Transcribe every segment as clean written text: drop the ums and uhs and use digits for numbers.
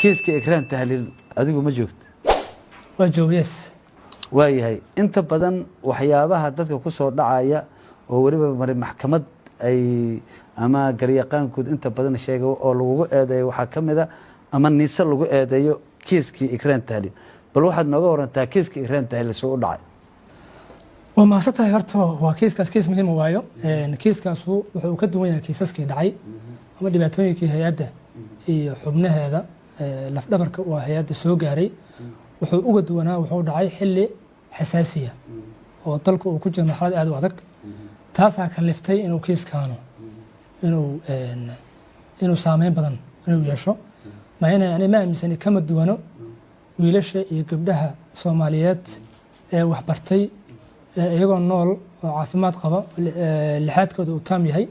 kiiska ikraan tahliil adigu ma joogto وجويس waayahay inta badan waxyaabaha dadka ku soo dhacaya oo waliba maray maxkamad ay ama garyaqaankood inta badan sheegay oo lagu eedeeyo waxa kamida ama niisa lagu eedeeyo kiiskii ikraan tahliil bal waxaad nooga warantaa kiiskii ikraan tahliil soo u dhacay وما ستة هرتو هو كيس مهم وايو كيس كاسو وحو كدوين يا كيسس كي دعي أما اللي باتوني كي هيادة حبنا هذا لف دبرك وهيادة سو جاري وحو أوجدونا وحو دعي حل حساسية وطلقوا وكل مرحلة هذا وعدك تاسع كلفتي إنه كيس كانوا إنه سامين بدن إنه يشوا ما هنا يعني ما مثلا كم الدوانو ويلش يقبلها صوماليات وحبرتي iyagoo nool oo caafimaad qaba lixaadkooda uu taam yahay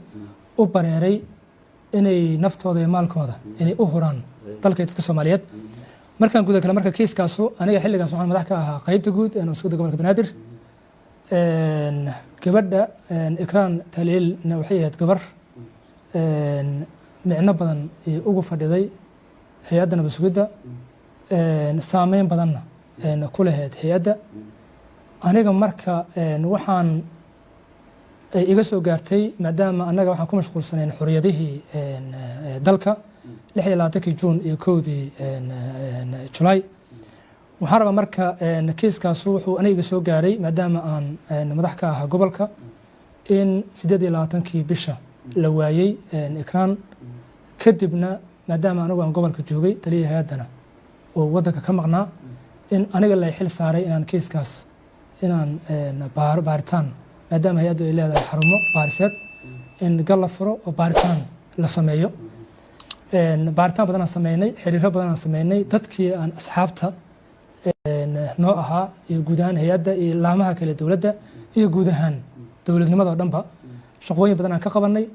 u bareeray inay naftooda iyo maalkooda inay u huraan dalka dadka Soomaaliyeed markaan gudaha kale marka kiiskaasu aniga xilligaas waxaan madax ka ahaa qaybta guud ee Nasuuda gobolka Banaadir gabadha ikraan tahliil waxay ahayd gabar micno badan ugu fadhiday hay'adda nabad sugidda saameyn badanna ku lahayd hay'adda aniga marka waxaan iga soo gaartay maadaama anaga waxaan ku mashquulsanayn xoriyadihii dalka 26 Juun iyo 1 July waxaan rabaa marka kiiskaas wuxuu aniga soo gaaray maadaama aan madax ka ahaa gobolka in 28 bisha la waayay ikraan kadibna maadaama anigu aan gobolka joogay taliyaha hay'adana oo wadanka ka maqnaa in aniga la xil saaray inaan kiiskaas inaan baaritaan maadaama hay'addu ay leedahay xarumo baariseed in gal la furo oo baaritaan la sameeyo baaritaan badan aan sameynay xiriiro badan aan sameynay dadkii aan asxaabta noo ahaa iyo guud ahaan hay'adda iyo laamaha kale dowladda iyo guud ahaan dowladnimada oo dhanba shaqooyin badan aan ka qabanay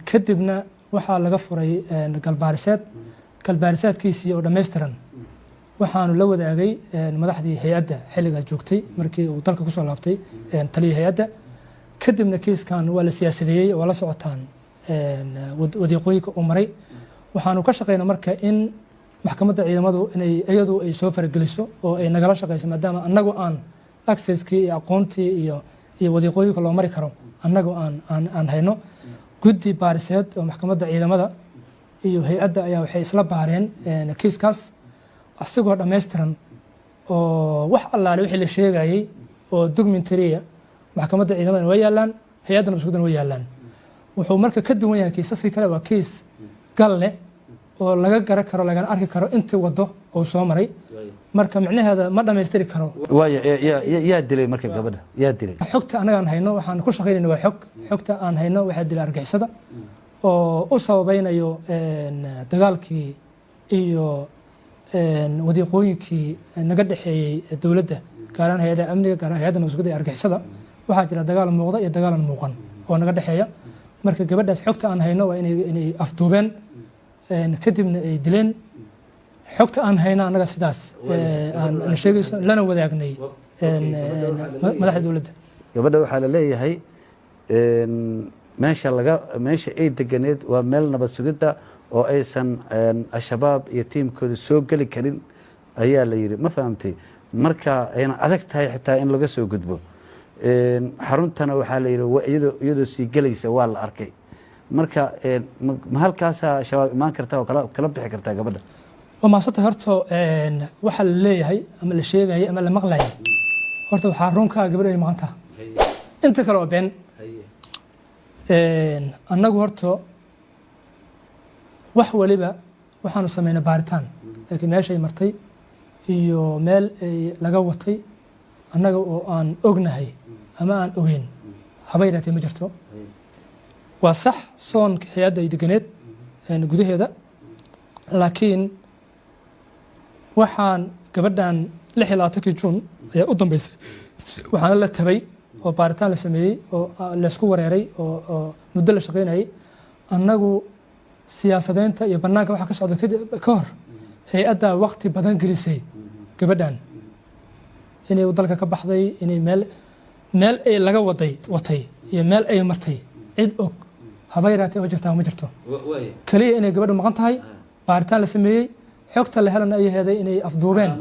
kadibna waxaa laga furay galbaariseedkiisii oo dhammaystiran waxaanu la wadaagay madaxdii hay'adda xilligaas joogtay markii uu dalka ku soo laabtay taliyaha hay'adda kadibna kiiskan waa la siyaasadeeyay oo la socotaan wadiiqooyinka uu maray waxaanu ka shaqeynaa marka in maxkamadda ciidamadu inay iyadu ay soo farageliso oo ay nagala shaqeyso maadaama annagu aan accesskii iyo aqoontii iyo wadiiqooyinka loo mari karo annagu aan hayno guddi baariseed oo maxkamadda ciidamada iyo hay'adda ayaa waxay isla baareen kiiskaas asigoo dhammaystiran oo wax allaale wixii la sheegayay oo documentary maxkamadda ciidamada way yaalaan hay'adda nabad sugidda way yaalaan wuxuu marka ka duwan yahay kiisaskii kale waa kiis gal leh oo laga garan karo lagana arki karo intii wado oo soo maray marka micnaheeda ma dhammaystiri karo yaa dilay marka gabadha yaa dilay xogta anagaan hayno waxaan ku shaqeynayna waa xogta aan hayno waxaa dilay argixisada oo u sababaynayo dagaalkii iyo wadiiqooyinkii naga dhaxeeyay dowladda gaar ahaan hay'adaha amniga gaar ahaan hay'adda nabad sugidda iyo argixisada waxaa jira dagaal muuqda iyo dagaal aan muuqan oo naga dhaxeeya marka gabadhaas xogta aan hayno waa inay afduubeen kadibna ay dileen xogta aan hayno annaga sidaas aan sheegayso lana wadaagnay madaxda dowladda gabadha waxaa la leeyahay meesha ay deganeed waa meel nabad sugidda oo aysan al-shabaab iyo tiimkooda soo geli karin ayaa la yidhi ma fahamtay marka ayna adag tahay xitaa in laga soo gudbo xaruntana waxaa la yidhi iyadoo sii gelaysa waa la arkay marka ma halkaasaa shabaab imaan kartaa oo kala bixi kartaa gabadha waa maasanta horta waxaa la leeyahay ama la sheegayay ama la maqlayay horta waxaa runkaa gabadha ay maqan taha inta kale waa been annagu horta wax waliba waxaanu sameynay baaritaan laakiin meeshay martay iyo meel ay laga watay annaga oo aan ognahay ama aan ogeyn haba yaraatee ma jirto waa sax soonka hay'adda ay deganeed gudaheeda laakiin waxaan gabadhan 26 Juun ayaa u dambeysay waxaana la tabay oo baaritaan la sameeyey oo laysku wareeray oo muddo la shaqeynayay annagu siyaasadeynta iyo bannaanka waxa ka socda ka hor hay'adda waqti badan gelisay gabadhan inay dalka ka baxday inay meel ay laga watay iyo meel ay martay cid og haba yaraatee oo jirtaa ma jirto kaliya inay gabadhu maqan tahay baaritaan la sameeyey xogta la helana ay heeday inay afduubeen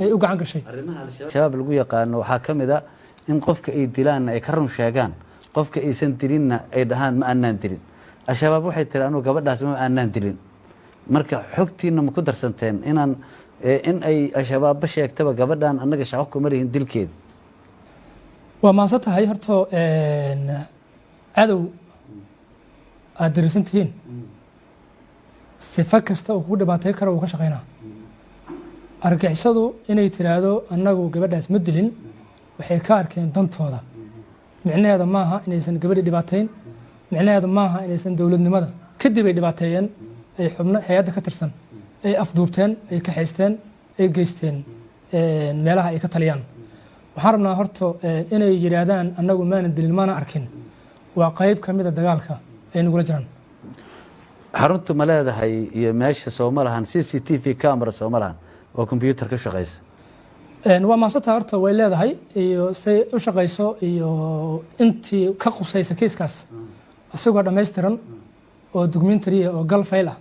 ay u gacan gashay shabaab lagu yaqaano waxaa ka mid ah in qofka ay dilaanna ay ka run sheegaan qofka aysan dilinna ay dhahaan ma aanaan dilin al-shabaab waxay tiri anugu gabadhaas ma aanaan dilin marka xogtiina ma ku darsanteen inaan in ay al-shabaabba sheegtaba gabadhan annaga shaqo kuma lihin dilkeeda waa maadsan tahay horta cadow aad darisan tihiin sifo kasta uu kugu dhibaatay karo uu ka shaqaynaa argixisadu inay tiraahdo annagu gabadhaas ma dilin waxay ka arkeen dantooda micnaheeda maaha inaysan gabadhii dhibaatayn micnaheeda maaha inaysan dowladnimada kadib ay dhibaateeyeen ay xubno hay-adda ka tirsan ay afduubteen ay kaxaysteen ay geysteen meelaha ay ka taliyaan waxaan rabnaa horta inay yidhaahdaan annagu maanan dilin maana arkin waa qayb ka mida dagaalka ay nagula jiraan xaruntu ma leedahay iyo meesha sooma lahan CCTV camera sooma lahan oo computer ka shaqeysa waa maasanta horta way leedahay iyo say u shaqeyso iyo intii ka qusaysa kiiskaas isagoo dhammaystiran oo documentary oo gal file ah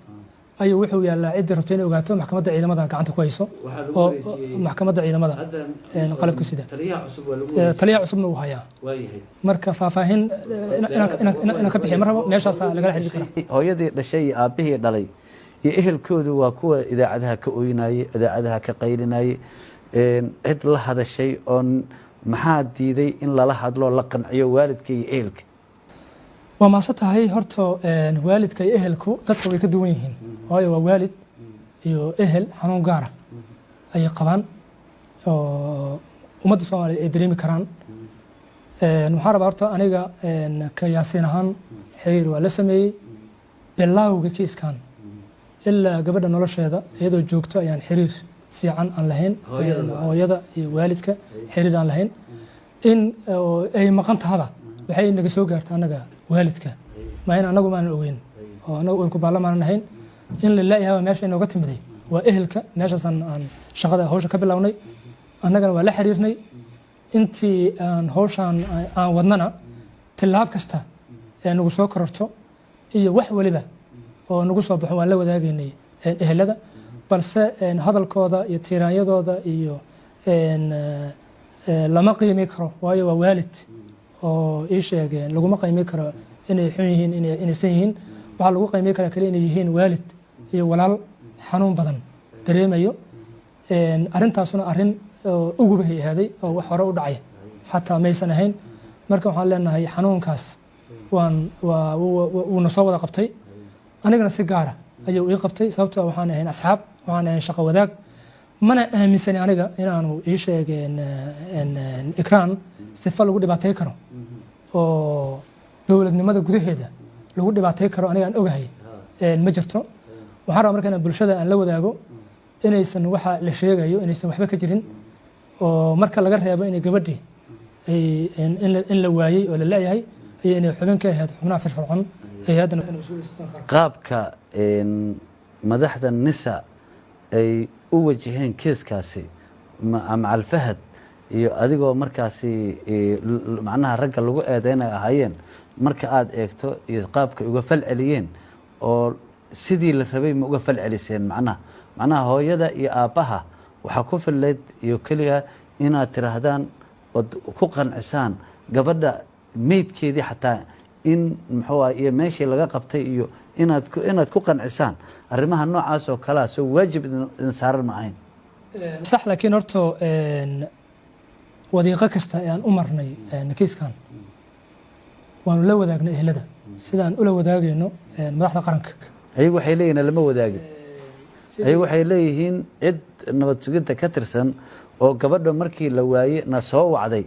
ayuu wuxuu yaalaa ciddii rabto inay ogaato maxkamadda ciidamada gacanta ku hayso oo maxkamadda ciidamada qalabka sida taliyaha cusubna uu hayaa marka faahfaahin inaan ka bixiyo mar rabo meeshaas lagala xiriiri karaa hooyadii dhashay iyo aabbihii dhalay iyo ehelkoodu waa kuwa idaacadaha ka ooyinayay idaacadaha ka qaylinayay cid la hadashay oon maxaa diiday in lala hadlo la qanciyo waalidka iyo ehelka waa maadsan tahay horta waalidka iyo ehelku dadka way ka duwan yihiin waayo waa waalid iyo ehel xanuun gaara ayay qabaan oo ummadda soomaaliya ay dareemi karaan waxaan rabaa horta aniga ka yaasiin ahaan xiriir waa la sameeyey bilaawga kiiskan ilaa gabadha nolosheeda iyadoo joogto ayaan xiriir fiican aan lahayn hooyada iyo waalidka xiriir aan lahayn in ay maqan tahaba waxay naga soo gaarta annaga waalidka ma in annagu maanan ogeyn oo annagu ulku baalla maanan ahayn in la laayahay meesha inooga timiday waa ehelka meeshaasaan aan shaqada hawsha ka bilownay annagana waa la xiriirnay intii aan hawshaan aan wadnana tillaab kasta ee nagu soo kororto iyo wax waliba oo nagu soo baxo waan la wadaagaynay ehelada balse hadalkooda iyo tiiraanyadooda iyo lama qiimi karo waayo waa waalid oo ii sheegeen laguma qiimi karo inay xun yihiin inaysan yihiin waxaa lagu qiimi karaa kaliya inay yihiin waalid iyo walaal xanuun badan dareemayo arrintaasuna arrin uguba hay ahaaday oo wax hore u dhacay xataa maysan ahayn marka waxaan leenahay xanuunkaas wuuna soo wada qabtay anigana si gaara ayuu ii qabtay sababtoo waxaan ahayn asxaab waxaan ahayn shaqo wadaag mana aaminsani aniga inaanu ii sheegeen ikraan sifa lagu dhibaatay karo oo dowladnimada gudaheeda lagu dhibaatay karo aniga aan ogahay ma jirto waxaan rabaa marka inaan bulshada aan la wadaago inaysan waxa la sheegayo inaysan waxba ka jirin oo marka laga reebo inay gabadhii in la waayey oo la leeyahay iyo inay xubin ka ahayd xubnaha firfircoon qaabka madaxda nisa ay u wajaheen kiiskaasi macal fahad iyo adigoo markaasi macnaha ragga lagu eedeynay ahaayeen marka aad eegto iyo qaabka uga fal celiyeen oo sidii la rabay ma uga fal celiseen macnaha hooyada iyo aabbaha waxaa ku fillayd iyo keliya inaad tiraahdaan ood ku qancisaan gabadha meydkeedii xataa in muxuu ah iyo meeshii laga qabtay iyo inaad ku qancisaan arrimaha noocaas oo kalea soo waajib idin saaran ma ahayn sax laakiin horta wadiiqo kasta ee aan u marnay kiiskan waanu la wadaagnay ehelada sidaan ula wadaagayno madaxda qaranka ayagu waxay leeyihin lama wadaagin ayagu waxay leeyihiin cid nabad sugidda ka tirsan oo gabadha markii la waaye na soo wacday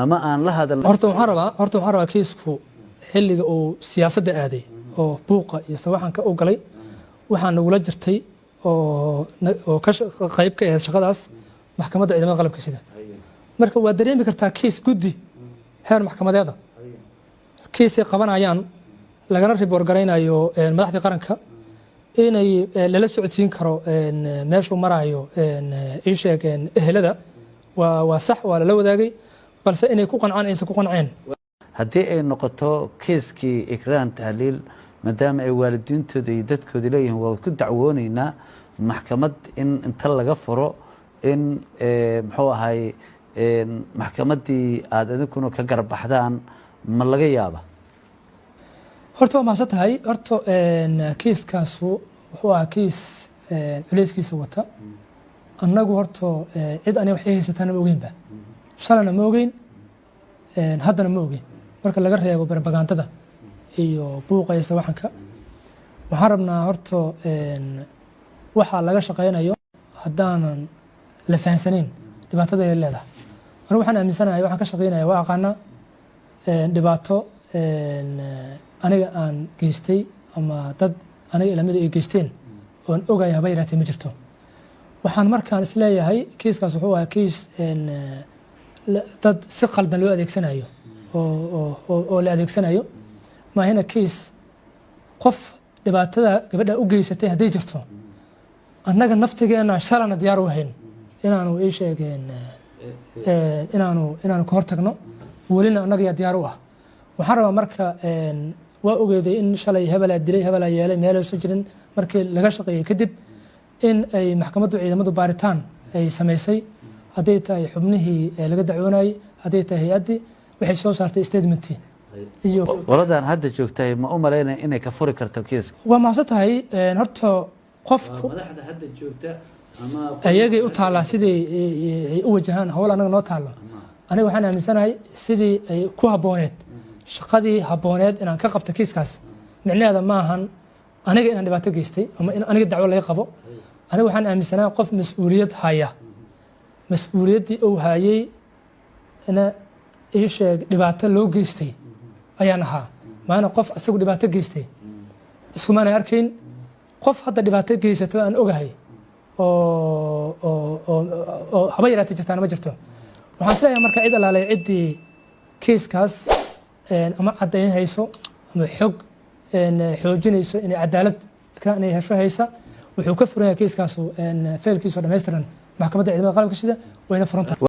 ama aan la hadal horta waxaan rabaa kiisku xilliga uu siyaasadda aaday oo buuqa iyo sawaxanka u galay waxaa nagula jirtay oo qayb ka ahayd shaqadaas maxkamadda ciidamada qalabka sida marka waa dareemi kartaa kiis guddi heer maxkamadeeda kiisay qabanayaan lagana riboor garaynayo madaxdii qaranka inay lala socodsiin karo meeshuu maraayo ii sheegeen ehelada waa sax waa lala wadaagay balse inay ku qancaan aysan ku qanceen haddii ay noqoto kiiskii ikraan tahliil maadaama ay waalidiintooda iyo dadkooda leeyihiin waa ku dacwoonaynaa maxkamad in inta laga furo in muxuu ahay maxkamaddii aada idinkuna ka garbaxdaan ma laga yaaba horta waa mahadsan tahay horta kiiskaasu wuxuu ahaa kiis culeyskiisa wata annagu horta cid aniga wax ii haysataana ma ogeynba shalana ma ogeyn haddana ma ogeyn marka laga reebo barbagandada iyo buuqaysa waxanka waxaan rabnaa horta waxa laga shaqaynayo haddaanan la fahansanayn dhibaatada ay leedahay anigu waxaan aaminsanahay waxaan ka shaqaynaya waa aqaana dhibaato aniga aan geystay ama dad aniga ilamida ay geysteen oon ogaya haba yaraatee ma jirto waxaan markaan isleeyahay kiiskaas wuxuu ahaa kiis dad si qaldan loo adeegsanayo oo la adeegsanayo maahina kiis qof dhibaatada gabadha u geysatay hadday jirto annaga naftigeena shalana diyaar u ahayn inaanu ii sheegeen inaanu ka hortagno welina annaga yaa diyaar u ah waxaan rabaa marka waa ogeeday in shalay hebelaa dilay hebelaa yeelay meelayso jirin markii laga shaqeeyey kadib in ay maxkamaddu ciidamadu baaritaan ay samaysay hadday tahay xubnihii laga dacwoonayey hadday tahay hay-addii waxay soo saartay statementii iyo qoladan hadda joogtay ma u malaynaya inay ka furi karto kiiska waa mahadsan tahay horta qofku madaxda hadda joogta ama ayagay u taallaa sidii ay u wajahaan hawl annaga noo taallo aniga waxaan aaminsanahay sidii ay ku habbooneed shaqadii habbooneed inaan ka qabto kiiskaas micnaheeda ma ahan aniga inaan dhibaato geystay ama in aniga dacwo laga qabo aniga waxaan aaminsanahay qof mas-uuliyad haya mas-uuliyaddii uu hayay ina ii sheeg dhibaato loo geystay ayaan ahaa maana qof isagu dhibaato geystay iskumaanay arkayn qof hadda dhibaato geysato aan ogahay oo haba yaraatay jirtaana ma jirto waxaan isleeyahay marka cid alaalay ciddii kiiskaas ama caddayn hayso ama xog xoojinayso inay cadaalad inay hesho haysa wuxuu ka furan yahay kiiskaasu feelkiisu dhammaystiran maxkamadda ciidamada qalabka sida wayna furan tahay